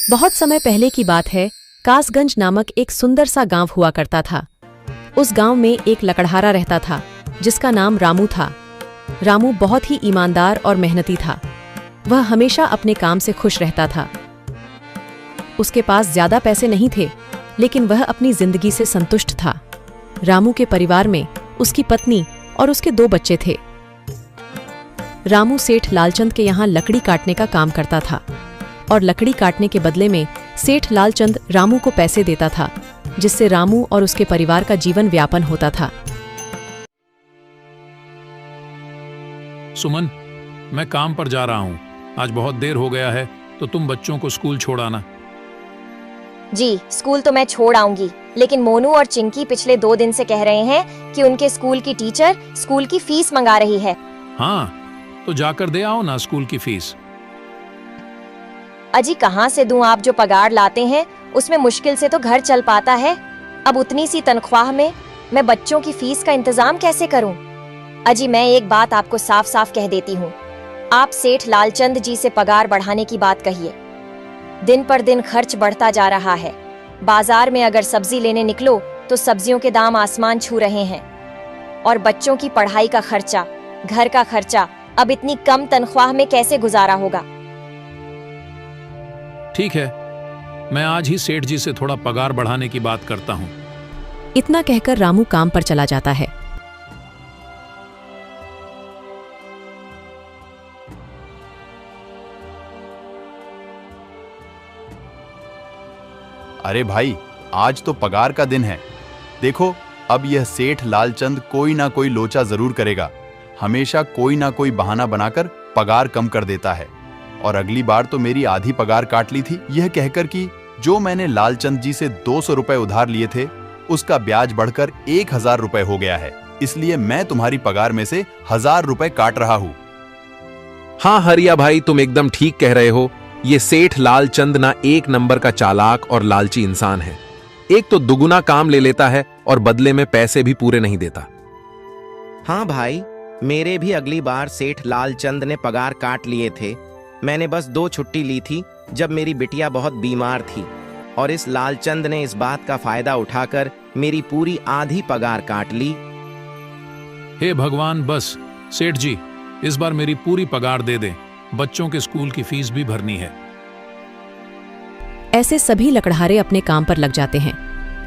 बहुत समय पहले की बात है। कासगंज नामक एक सुंदर सा गांव हुआ करता था। उस गांव में एक लकड़हारा रहता था जिसका नाम रामू था। रामू बहुत ही ईमानदार और मेहनती था। वह हमेशा अपने काम से खुश रहता था। उसके पास ज्यादा पैसे नहीं थे, लेकिन वह अपनी जिंदगी से संतुष्ट था। रामू के परिवार में उसकी पत्नी और उसके 2 बच्चे थे। रामू सेठ लालचंद के यहाँ लकड़ी काटने का काम करता था और लकड़ी काटने के बदले में सेठ लालचंद रामू को पैसे देता था, जिससे रामू और उसके परिवार का जीवन व्यापन होता था। सुमन, मैं काम पर जा रहा हूँ। आज बहुत देर हो गया है, तो तुम बच्चों को स्कूल छोड़ आना। जी, स्कूल तो मैं छोड़ आऊंगी, लेकिन मोनू और चिंकी पिछले 2 दिन से कह रहे हैं कि उनके स्कूल की टीचर स्कूल की फीस मंगा रही है। हाँ, तो जाकर दे आओ ना स्कूल की फीस। अजी कहाँ से दूं? आप जो पगार लाते हैं उसमें मुश्किल से तो घर चल पाता है। अब उतनी सी तनख्वाह में मैं बच्चों की फीस का इंतजाम कैसे करूं? अजी मैं एक बात आपको साफ साफ कह देती हूँ, आप सेठ लालचंद जी से पगार बढ़ाने की बात कहिए। दिन पर दिन खर्च बढ़ता जा रहा है। बाजार में अगर सब्जी लेने निकलो तो सब्जियों के दाम आसमान छू रहे हैं, और बच्चों की पढ़ाई का खर्चा, घर का खर्चा अब इतनी कम तनख्वाह में कैसे गुजारा होगा? ठीक है, मैं आज ही सेठ जी से थोड़ा पगार बढ़ाने की बात करता हूँ। इतना कहकर रामू काम पर चला जाता है। अरे भाई, आज तो पगार का दिन है। देखो, अब यह सेठ लालचंद कोई ना कोई लोचा जरूर करेगा। हमेशा कोई ना कोई बहाना बनाकर पगार कम कर देता है। और अगली बार तो मेरी आधी पगार काट ली थी, यह कहकर कि जो मैंने लालचंद जी से 200 रुपए उधार लिए थे, उसका ब्याज बढ़कर 1000 रुपए हो गया है। इसलिए मैं तुम्हारी पगार में से 1000 रुपए काट रहा हूँ। हाँ हरिया भाई, तुम एकदम ठीक कह रहे हो। ये सेठ लालचंद ना एक नंबर का चालाक और लालची इंसान है। एक तो दुगुना काम ले लेता है और बदले में पैसे भी पूरे नहीं देता। हाँ भाई, मेरे भी अगली बार सेठ लालचंद ने पगार काट लिए थे। मैंने बस 2 छुट्टी ली थी जब मेरी बिटिया बहुत बीमार थी, और इस लालचंद ने इस बात का फायदा उठाकर मेरी पूरी आधी पगार काट ली। हे भगवान, बस सेठ जी, इस बार मेरी पूरी पगार दे दें। बच्चों के स्कूल की फीस भी भरनी है। ऐसे सभी लकड़हारे अपने काम पर लग जाते हैं।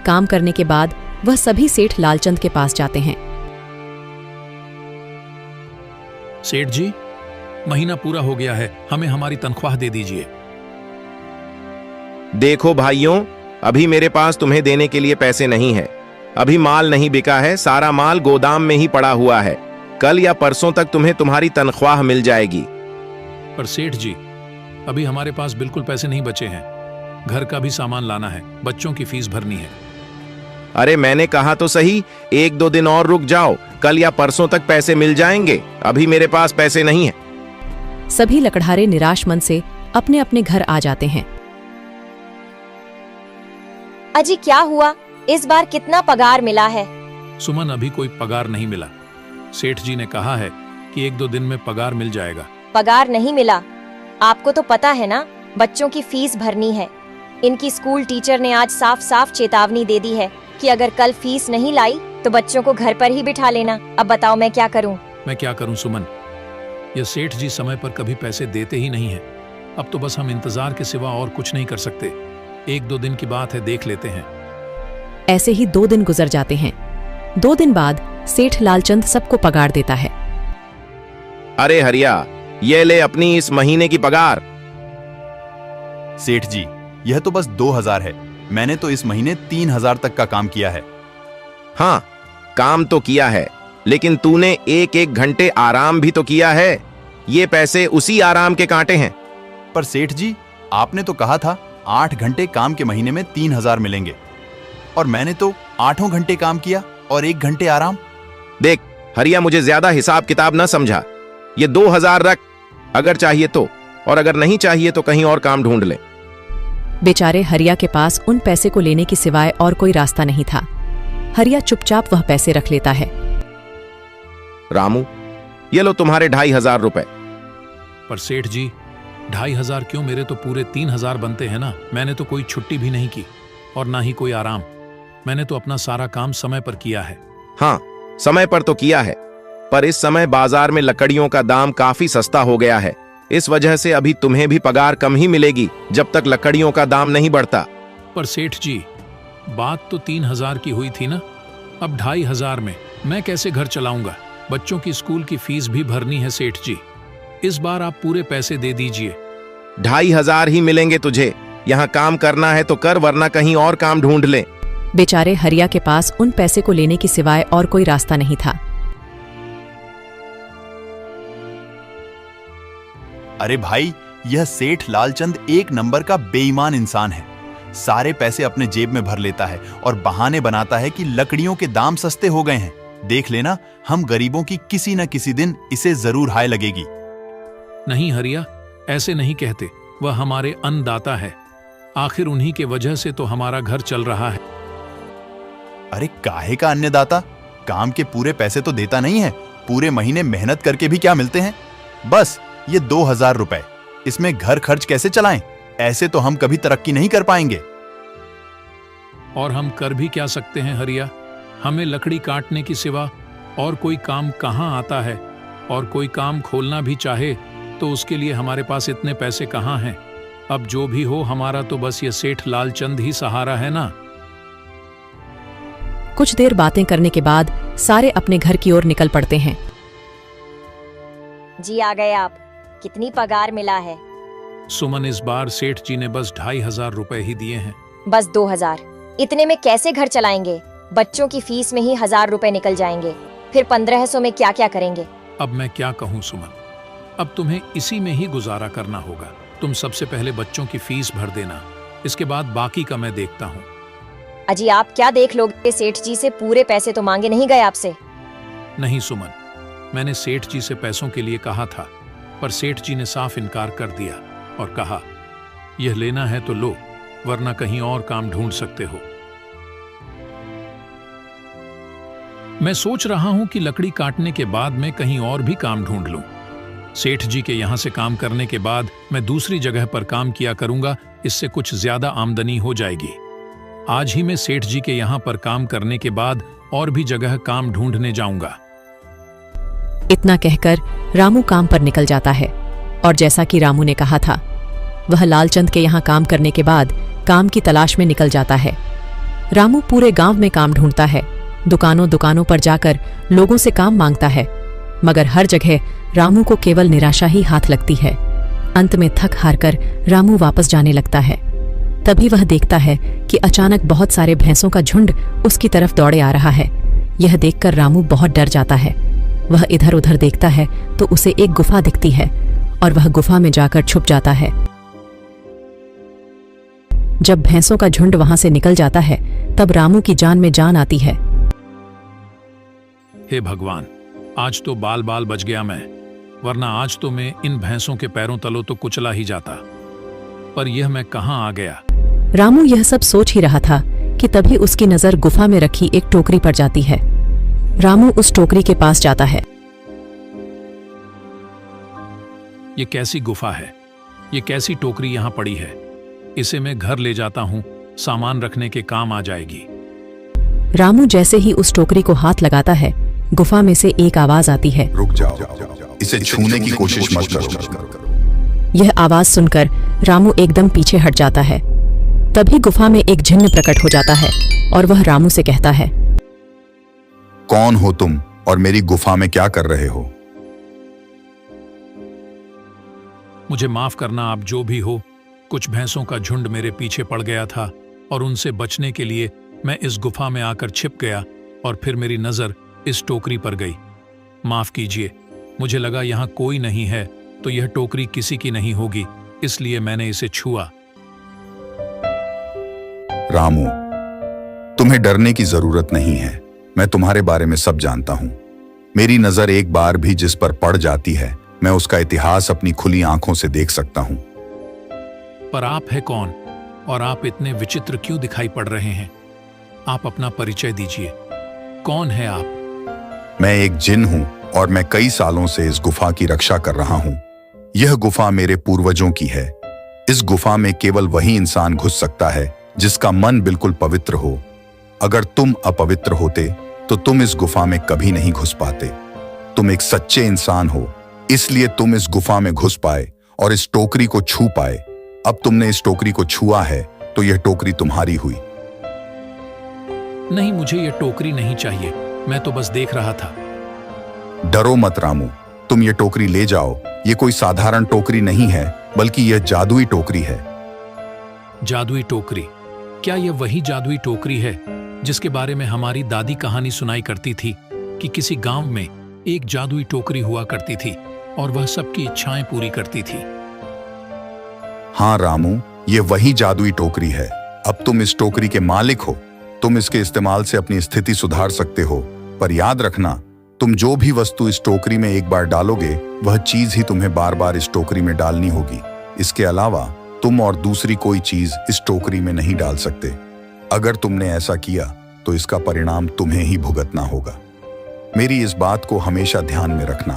काम करने के बाद वह सभी सेठ लालचंद के पास जाते हैं। सेठ जी, महीना पूरा हो गया है, हमें हमारी तनख्वाह दे दीजिए। देखो भाइयों, अभी मेरे पास तुम्हें देने के लिए पैसे नहीं है। अभी माल नहीं बिका है, सारा माल गोदाम में ही पड़ा हुआ है। कल या परसों तक तुम्हें तुम्हारी तनख्वाह मिल जाएगी। पर सेठ जी, अभी हमारे पास बिल्कुल पैसे नहीं बचे हैं। घर का भी सामान लाना है, बच्चों की फीस भरनी है। अरे मैंने कहा तो सही, 1-2 दिन और रुक जाओ, कल या परसों तक पैसे मिल जाएंगे। अभी मेरे पास पैसे नहीं है। सभी लकड़हारे निराश मन से अपने अपने घर आ जाते हैं। अजी क्या हुआ? इस बार कितना पगार मिला है? सुमन, अभी कोई पगार नहीं मिला। सेठ जी ने कहा है कि 1-2 दिन में पगार मिल जाएगा। पगार नहीं मिला? आपको तो पता है ना, बच्चों की फीस भरनी है। इनकी स्कूल टीचर ने आज साफ साफ चेतावनी दे दी है कि अगर कल फीस नहीं लाई तो बच्चों को घर पर ही बिठा लेना। अब बताओ मैं क्या करूं? मैं क्या करूं सुमन, ये सेठ जी समय पर कभी पैसे देते ही नहीं है। अब तो बस हम इंतजार के सिवा और कुछ नहीं कर सकते। 1-2 दिन की बात है, देख लेते हैं। ऐसे ही 2 दिन गुजर जाते हैं। 2 दिन बाद सेठ लालचंद सबको पगार देता है। अरे हरिया, ये ले अपनी इस महीने की पगार। सेठ जी, यह तो बस 2000 है। मैंने तो इस महीने 3000 तक का काम किया है। हाँ, काम तो किया है, लेकिन तूने 1-1 घंटे आराम भी तो किया है। ये पैसे उसी आराम के कांटे हैं। पर सेठ जी, आपने तो कहा था 8 घंटे काम के महीने में 3000 मिलेंगे, और मैंने तो 8 घंटे काम किया और 1 घंटे आराम। देख हरिया, मुझे ज्यादा हिसाब किताब ना समझा। ये 2000 रख, अगर चाहिए तो, और अगर नहीं चाहिए तो कहीं और काम ढूंढ ले। बेचारे हरिया के पास उन पैसे को लेने की सिवाय और कोई रास्ता नहीं था। हरिया चुपचाप वह पैसे रख लेता है। रामू, ये लो तुम्हारे 2500 रुपए। पर सेठ जी, 2,500 क्यों, मेरे तो पूरे 3,000 बनते हैं ना। मैंने तो कोई छुट्टी भी नहीं की और ना ही कोई आराम। मैंने तो अपना सारा काम समय पर किया है। हाँ, समय पर तो किया है, पर इस समय बाजार में लकड़ियों का दाम काफी सस्ता हो गया है। इस वजह से अभी तुम्हें भी पगार कम ही मिलेगी जब तक लकड़ियों का दाम नहीं बढ़ता। पर सेठ जी, बात तो 3,000 की हुई थी ना। अब 2,500 में मैं कैसे घर चलाऊंगा? बच्चों की स्कूल की फीस भी भरनी है सेठ जी। इस बार आप पूरे पैसे दे दीजिए। 2,500 ही मिलेंगे तुझे। यहाँ काम करना है तो कर, वरना कहीं और काम ढूंढ ले। बेचारे हरिया के पास उन पैसे को लेने की सिवाय और कोई रास्ता नहीं था। अरे भाई, यह सेठ लालचंद एक नंबर का बेईमान इंसान है। सारे पैसे अपने जेब में भर लेता है और बहाने बनाता है कि लकड़ियों के दाम सस्ते हो गए हैं। देख लेना, हम गरीबों की किसी न किसी दिन इसे जरूर हाय लगेगी। नहीं हरिया, ऐसे नहीं कहते। वह हमारे अन्नदाता है। आखिर उन्हीं के वजह से तो हमारा घर चल रहा है। अरे काहे का अन्नदाता? काम के पूरे पैसे तो देता नहीं है। पूरे महीने मेहनत करके भी क्या मिलते हैं? बस ये 2,000 रुपए। इसमें घर खर्च कैसे चलाएं? ऐसे तो हम कभी तरक्की नहीं कर पाएंगे। और हम कर भी क्या सकते हैं हरिया? हमें लकड़ी काटने की सिवा और कोई काम कहाँ आता है? और कोई काम खोलना भी चाहे तो उसके लिए हमारे पास इतने पैसे कहाँ हैं? अब जो भी हो, हमारा तो बस ये सेठ लालचंद ही सहारा है ना। कुछ देर बातें करने के बाद सारे अपने घर की ओर निकल पड़ते हैं। जी आ गए आप। कितनी पगार मिला है? सुमन, इस बार सेठ जी ने बस 2,500 रुपए ही दिए हैं। बस 2,000? इतने में कैसे घर चलाएंगे? बच्चों की फीस में ही 1,000 रुपए निकल जाएंगे। फिर 1,500 में क्या क्या करेंगे? अब मैं क्या कहूँ सुमन, अब तुम्हें इसी में ही गुजारा करना होगा। तुम सबसे पहले बच्चों की फीस भर देना, इसके बाद बाकी का मैं देखता हूँ। अजी आप क्या देख लोगे? सेठ जी से पूरे पैसे तो मांगे नहीं गए आपसे? नहीं सुमन, मैंने सेठ जी से पैसों के लिए कहा था, पर सेठ जी ने साफ इनकार कर दिया और कहा, यह लेना है तो लो, वरना कहीं और काम ढूंढ सकते हो। मैं सोच रहा हूं कि लकड़ी काटने के बाद मैं कहीं और भी काम ढूंढ लूं। सेठ जी के यहां से काम करने के बाद मैं दूसरी जगह पर काम किया करूंगा, इससे कुछ ज्यादा आमदनी हो जाएगी। आज ही मैं सेठ जी के यहां पर काम करने के बाद और भी जगह काम ढूंढने जाऊंगा। इतना कहकर रामू काम पर निकल जाता है और जैसा कि रामू ने कहा था, वह लालचंद के यहाँ काम करने के बाद काम की तलाश में निकल जाता है। रामू पूरे गांव में काम ढूंढता है, दुकानों दुकानों पर जाकर लोगों से काम मांगता है, मगर हर जगह रामू को केवल निराशा ही हाथ लगती है। अंत में थक हारकर रामू वापस जाने लगता है। तभी वह देखता है कि अचानक बहुत सारे भैंसों का झुंड उसकी तरफ दौड़े आ रहा है। यह देखकर रामू बहुत डर जाता है। वह इधर उधर देखता है तो उसे एक गुफा दिखती है और वह गुफा में जाकर छुप जाता है। जब भैंसों का झुंड वहां से निकल जाता है तब रामू की जान में जान आती है। हे भगवान, आज तो बाल बाल बच गया मैं, वरना आज तो मैं इन भैंसों के पैरों तलों तो कुचला ही जाता। पर यह मैं कहां आ गया? रामू यह सब सोच ही रहा था कि तभी उसकी नजर गुफा में रखी एक टोकरी पर जाती है। रामू उस टोकरी के पास जाता है। ये कैसी गुफा है? ये कैसी टोकरी यहां पड़ी है? इसे मैं घर ले जाता हूं, सामान रखने के काम आ जाएगी। रामू जैसे ही उस टोकरी को हाथ लगाता है, गुफा में से एक आवाज आती है, रुक जाओ, इसे छूने की कोशिश मत करो। यह आवाज सुनकर रामू एकदम पीछे हट जाता है। तभी गुफा में एक जिन्न प्रकट हो जाता है और वह रामू से कहता है, कौन हो तुम और मेरी गुफा में क्या कर रहे हो? मुझे माफ करना, आप जो भी हो। कुछ भैंसों का झुंड मेरे पीछे पड़ गया था और उनसे बचने के लिए मैं इस गुफा में आकर छिप गया और फिर मेरी नजर इस टोकरी पर गई। माफ कीजिए, मुझे लगा यहाँ कोई नहीं है तो यह टोकरी किसी की नहीं होगी, इसलिए मैंने इसे छुआ। रामू, तुम्हें डरने की जरूरत नहीं है। मैं तुम्हारे बारे में सब जानता हूं। मेरी नजर एक बार भी जिस पर पड़ जाती है, मैं उसका इतिहास अपनी खुली आंखों से देख सकता हूं। पर आप है कौन और आप इतने विचित्र क्यों दिखाई पड़ रहे हैं? आप अपना परिचय दीजिए। कौन है आप? मैं एक जिन हूं और मैं कई सालों से इस गुफा की रक्षा कर रहा हूं। यह गुफा मेरे पूर्वजों की है। इस गुफा में केवल वही इंसान घुस सकता है जिसका मन बिल्कुल पवित्र हो। अगर तुम अपवित्र होते तो तुम इस गुफा में कभी नहीं घुस पाते। तुम एक सच्चे इंसान हो, इसलिए तुम इस गुफा में घुस पाए और इस टोकरी को छू पाए। अब तुमने इस टोकरी को छुआ है तो यह टोकरी तुम्हारी हुई। नहीं, मुझे ये टोकरी नहीं चाहिए, मैं तो बस देख रहा था। डरो मत रामू, तुम ये टोकरी ले जाओ। ये कोई साधारण टोकरी नहीं है, बल्कि यह जादुई टोकरी है। जादुई टोकरी? क्या यह वही जादुई टोकरी है जिसके बारे में हमारी दादी कहानी सुनाई करती थी कि किसी गांव में एक जादुई टोकरी हुआ करती थी और वह सबकी इच्छाएं पूरी करती थी? हाँ रामू, ये वही जादुई टोकरी है। अब तुम इस टोकरी के मालिक हो। तुम इसके इस्तेमाल से अपनी स्थिति सुधार सकते हो, पर याद रखना, तुम जो भी वस्तु इस टोकरी में एक बार डालोगे, वह चीज ही तुम्हें बार बार इस टोकरी में डालनी होगी। इसके अलावा तुम और दूसरी कोई चीज इस टोकरी में नहीं डाल सकते। अगर तुमने ऐसा किया तो इसका परिणाम तुम्हें ही भुगतना होगा। मेरी इस बात को हमेशा ध्यान में रखना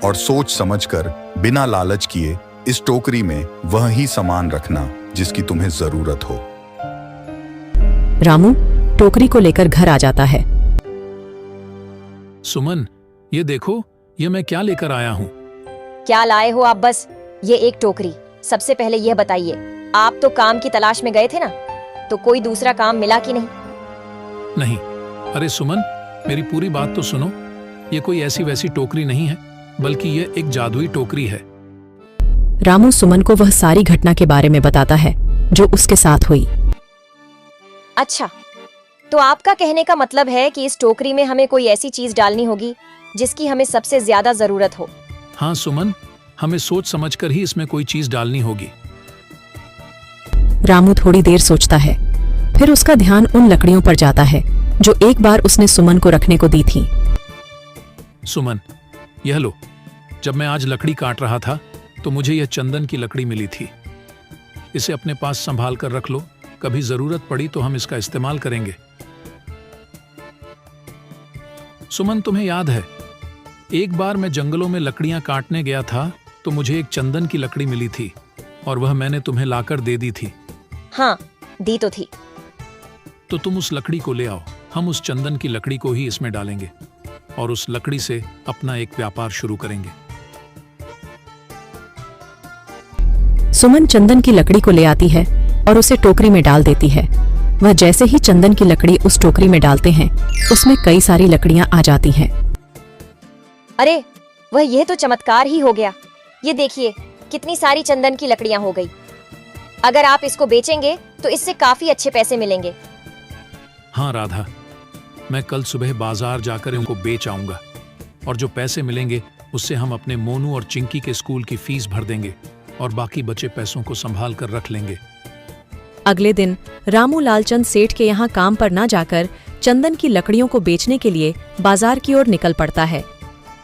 और सोच समझकर बिना लालच किए इस टोकरी में वह ही सामान रखना जिसकी तुम्हें जरूरत हो। रामू टोकरी को लेकर घर आ जाता है। सुमन, ये देखो, ये मैं क्या लेकर आया हूँ। क्या लाए हो आप? बस ये एक टोकरी। सबसे पहले यह बताइए, आप तो काम की तलाश में गए थे ना, तो कोई दूसरा काम मिला कि नहीं? नहीं। अरे सुमन, मेरी पूरी बात तो सुनो। ये कोई ऐसी वैसी टोकरी नहीं है, बल्कि ये एक जादुई टोकरी है। रामू सुमन को वह सारी घटना के बारे में बताता है जो उसके साथ हुई। अच्छा, तो आपका कहने का मतलब है कि इस टोकरी में हमें कोई ऐसी चीज डालनी होगी जिसकी हमें सबसे ज्यादा जरूरत हो। हाँ सुमन, हमें सोच समझकर ही इसमें कोई चीज डालनी होगी। रामू थोड़ी देर सोचता है, फिर उसका ध्यान उन लकड़ियों पर जाता है जो एक बार उसने सुमन को रखने को दी थी। सुमन, यह लो। जब मैं आज लकड़ी काट रहा था तो मुझे यह चंदन की लकड़ी मिली थी। इसे अपने पास संभाल कर रख लो, कभी जरूरत पड़ी तो हम इसका इस्तेमाल करेंगे। सुमन, तुम्हें याद है, एक बार मैं जंगलों में लकड़ियां काटने गया था तो मुझे एक चंदन की लकड़ी मिली थी और वह मैंने तुम्हें लाकर दे दी थी। हाँ, दी तो थी। तो तुम उस लकड़ी को ले आओ। हम उस चंदन की लकड़ी को ही इसमें डालेंगे और उस लकड़ी से अपना एक व्यापार शुरू करेंगे। सुमन चंदन की लकड़ी को ले आती है और उसे टोकरी में डाल देती है। वह जैसे ही चंदन की लकड़ी उस टोकरी में डालते हैं, उसमें कई सारी लकड़ियां आ जाती हैं। अरे वह, यह तो चमत्कार ही हो गया। ये देखिए, कितनी सारी चंदन की लकड़ियां हो गई। अगर आप इसको बेचेंगे तो इससे काफी अच्छे पैसे मिलेंगे। हाँ राधा, मैं कल सुबह बाजार जाकर इनको बेच आऊंगा और जो पैसे मिलेंगे उससे हम अपने मोनू और चिंकी के स्कूल की फीस भर देंगे और बाकी बचे पैसों को संभाल कर रख लेंगे। अगले दिन रामू लालचंद सेठ के यहाँ काम पर न जाकर चंदन की लकड़ियों को बेचने के लिए बाजार की ओर निकल पड़ता है।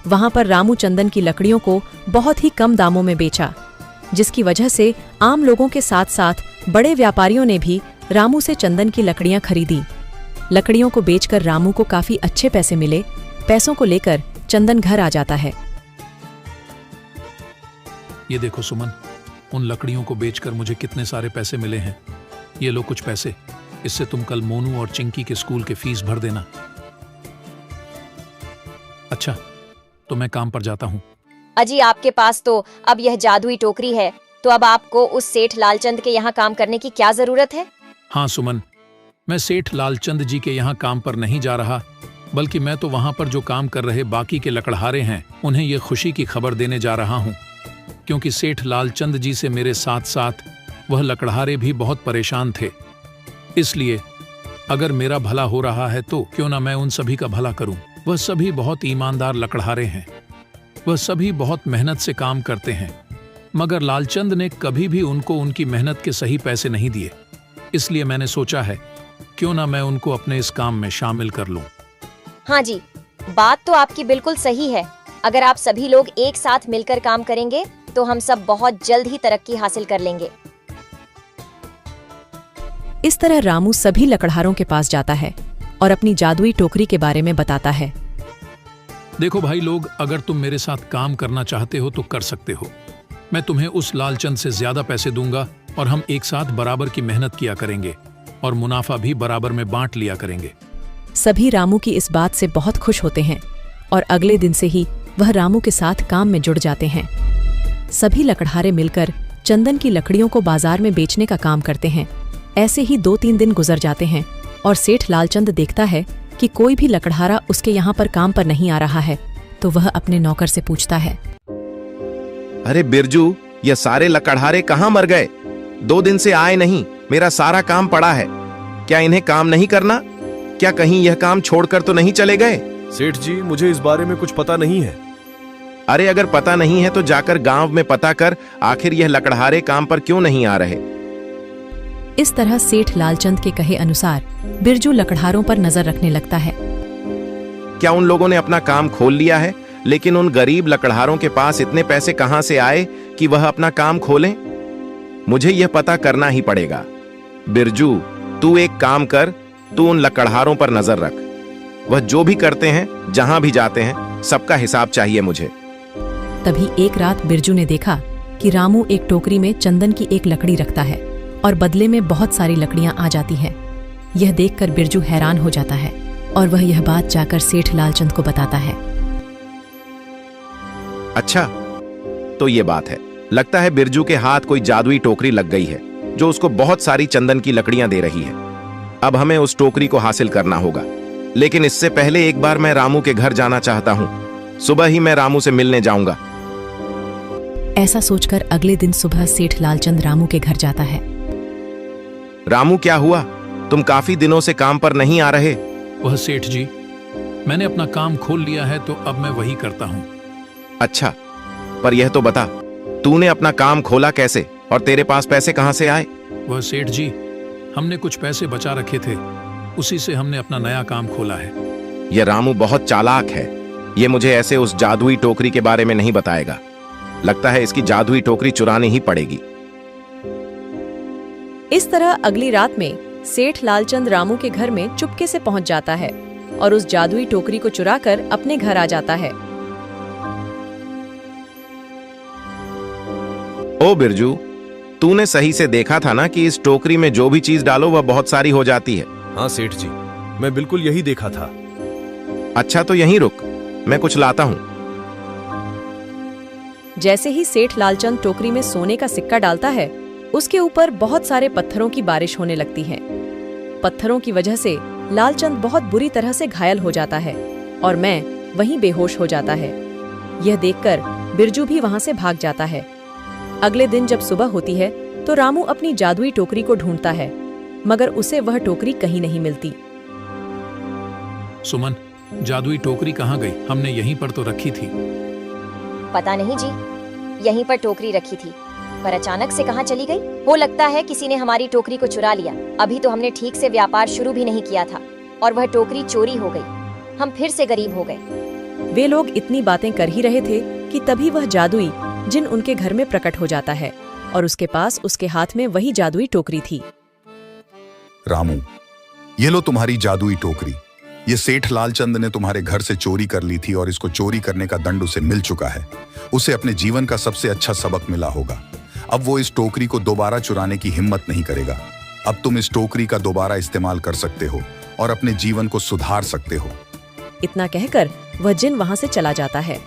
वहां पर रामू चंदन की लकड़ियों को बहुत ही कम दामों में बेचा, जिसकी वजह से आम लोगों के साथ साथ बड़े व्यापारियों ने भी रामू से चंदन की लकड़ियां खरीदी। लकड़ियों को बेचकर रामू को काफी अच्छे पैसे मिले। पैसों को लेकर चंदन घर आ जाता है। ये देखो सुमन, उन लकड़ियों को बेचकर मुझे कितने सारे पैसे मिले हैं। ये लो कुछ पैसे, इससे तुम कल मोनू और चिंकी के स्कूल के फीस भर देना। अच्छा, तो मैं काम पर जाता हूँ। अजी, आपके पास तो अब यह जादुई टोकरी है, तो अब आपको उस सेठ लालचंद के यहाँ काम करने की क्या जरूरत है? हाँ सुमन, मैं सेठ लालचंद जी के यहाँ काम पर नहीं जा रहा, बल्कि मैं तो वहां पर जो काम कर रहे बाकी के लकड़हारे हैं उन्हें ये खुशी की खबर देने जा रहा हूँ, क्योंकि सेठ लालचंद जी से मेरे साथ साथ वह लकड़हारे भी बहुत परेशान थे। इसलिए अगर मेरा भला हो रहा है तो क्यों ना मैं उन सभी का भला करूं। वह सभी बहुत ईमानदार लकड़हारे हैं, वह सभी बहुत मेहनत से काम करते हैं, मगर लालचंद ने कभी भी उनको उनकी मेहनत के सही पैसे नहीं दिए। इसलिए मैंने सोचा है क्यों ना मैं उनको अपने इस काम में शामिल कर लूं। हाँ जी, बात तो आपकी बिल्कुल सही है। अगर आप सभी लोग एक साथ मिलकर काम करेंगे तो हम सब बहुत जल्द ही तरक्की हासिल कर लेंगे। इस तरह रामू सभी लकड़हारों के पास जाता है और अपनी जादुई टोकरी के बारे में बताता है। देखो भाई लोग, अगर तुम मेरे साथ काम करना चाहते हो तो कर सकते हो, मैं तुम्हें उस लालचंद से ज्यादा पैसे दूंगा और हम एक साथ बराबर की मेहनत किया करेंगे और मुनाफा भी बराबर में बांट लिया करेंगे। सभी रामू की इस बात से बहुत खुश होते हैं और अगले दिन से ही वह रामू के साथ काम में जुड़ जाते हैं। सभी लकड़हारे मिलकर चंदन की लकड़ियों को बाजार में बेचने का काम करते हैं। ऐसे ही 2-3 दिन गुजर जाते हैं और सेठ लालचंद देखता है कि कोई भी लकड़हारा उसके यहाँ पर काम पर नहीं आ रहा है, तो वह अपने नौकर से पूछता है, अरे बिरजू, ये सारे लकड़हारे कहाँ मर गए? 2 दिन से आए नहीं, मेरा सारा काम पड़ा है। क्या इन्हें काम नहीं करना? क्या कहीं यह काम छोड़कर तो नहीं चले गए? सेठ जी, मुझे इस बारे में कुछ पता नहीं है। अरे अगर पता नहीं है तो जाकर गांव में पता कर, आखिर यह लकड़हारे काम पर क्यों नहीं आ रहे। इस तरह सेठ लालचंद के कहे अनुसार बिरजू लकड़हारों पर नजर रखने लगता है। क्या उन लोगों ने अपना काम खोल लिया है? लेकिन उन गरीब लकड़हारों के पास इतने पैसे कहां से आए कि वह अपना काम खोलें? मुझे यह पता करना ही पड़ेगा। बिरजू, तू एक काम कर, तू उन लकड़हारों पर नजर रख। वह जो भी करते हैं, जहां भी जाते हैं, सबका हिसाब चाहिए मुझे। तभी एक रात बिरजू ने देखा कि रामू एक टोकरी में चंदन की एक लकड़ी रखता है और बदले में बहुत सारी लकड़ियां आ जाती हैं। यह देखकर बिरजू हैरान हो जाता है और वह यह बात जाकर सेठ लालचंद को बताता है। अच्छा, तो ये बात है। लगता है बिरजू के हाथ कोई जादुई टोकरी लग गई है जो उसको बहुत सारी चंदन की लकड़ियां दे रही है। अब हमें उस टोकरी को हासिल करना होगा, लेकिन इससे पहले एक बार मैं रामू के घर जाना चाहता हूं। सुबह ही मैं रामू से मिलने जाऊंगा। ऐसा सोचकर अगले दिन सुबह सेठ लालचंद रामू के घर जाता है। रामू, क्या हुआ? तुम काफी दिनों से काम पर नहीं आ रहे। वह सेठ जी, मैंने अपना काम खोल लिया है तो अब मैं वही करता हूँ। अच्छा, पर यह तो बता, तूने अपना काम खोला कैसे और तेरे पास पैसे कहां से आए? वह सेठ जी, हमने कुछ पैसे बचा रखे थे, उसी से हमने अपना नया काम खोला है। यह रामू बहुत चालाक है। ये मुझे ऐसे उस जादुई टोकरी के बारे में नहीं बताएगा। लगता है इसकी जादुई टोकरी चुरानी ही पड़ेगी। इस तरह अगली रात में सेठ लालचंद रामू के घर में चुपके से पहुंच जाता है और उस जादुई टोकरी को चुराकर अपने घर आ जाता है। ओ बिरजू, तूने सही से देखा था ना कि इस टोकरी में जो भी चीज डालो वह बहुत सारी हो जाती है। हाँ सेठ जी, मैं बिल्कुल यही देखा था। अच्छा, तो यहीं रुक, मैं कुछ लाता हूं। जैसे ही सेठ लालचंद टोकरी में सोने का सिक्का डालता है, उसके ऊपर बहुत सारे पत्थरों की बारिश होने लगती है। पत्थरों की वजह से लालचंद बहुत बुरी तरह से घायल हो जाता है और मैं वहीं बेहोश हो जाता है। यह देखकर बिरजू भी वहां से भाग जाता है। अगले दिन जब सुबह होती है तो रामू अपनी जादुई टोकरी को ढूंढता है, मगर उसे वह टोकरी कहीं नहीं मिलती। सुमन, जादुई टोकरी कहाँ गई? हमने यहीं पर तो रखी थी। पता नहीं जी, यहीं पर टोकरी रखी थी, पर अचानक से कहाँ चली गई? वो लगता है किसी ने हमारी टोकरी को चुरा लिया। अभी तो हमने ठीक से व्यापार शुरू भी नहीं किया था और वह टोकरी चोरी हो गई। हम फिर से गरीब हो गए। वे लोग इतनी बातें कर ही रहे थे कि तभी वह जादुई जिन उनके घर में प्रकट हो जाता है और उसके पास उसके हाथ में वही जादुई टोकरी थी। रामू, ये लो तुम्हारी जादुई टोकरी। ये सेठ लालचंद ने तुम्हारे घर से चोरी कर ली थी और इसको चोरी करने का दंड उसे मिल चुका है। उसे अपने जीवन का सबसे अच्छा सबक मिला होगा। अब वो इस टोकरी को दोबारा चुराने की हिम्मत नहीं करेगा। अब तुम इस टोकरी का दोबारा इस्तेमाल कर सकते हो और अपने जीवन को सुधार सकते हो। इतना कहकर वह जिन वहां से चला जाता है।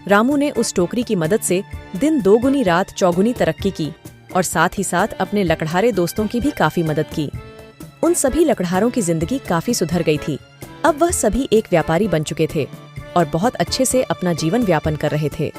रामू ने उस टोकरी की मदद से दिन दोगुनी रात चौगुनी तरक्की की और साथ ही साथ अपने लकड़हारे दोस्तों की भी काफी मदद की। उन सभी लकड़हारों की जिंदगी काफी सुधर गई थी। अब वह सभी एक व्यापारी बन चुके थे और बहुत अच्छे से अपना जीवन व्यापन कर रहे थे।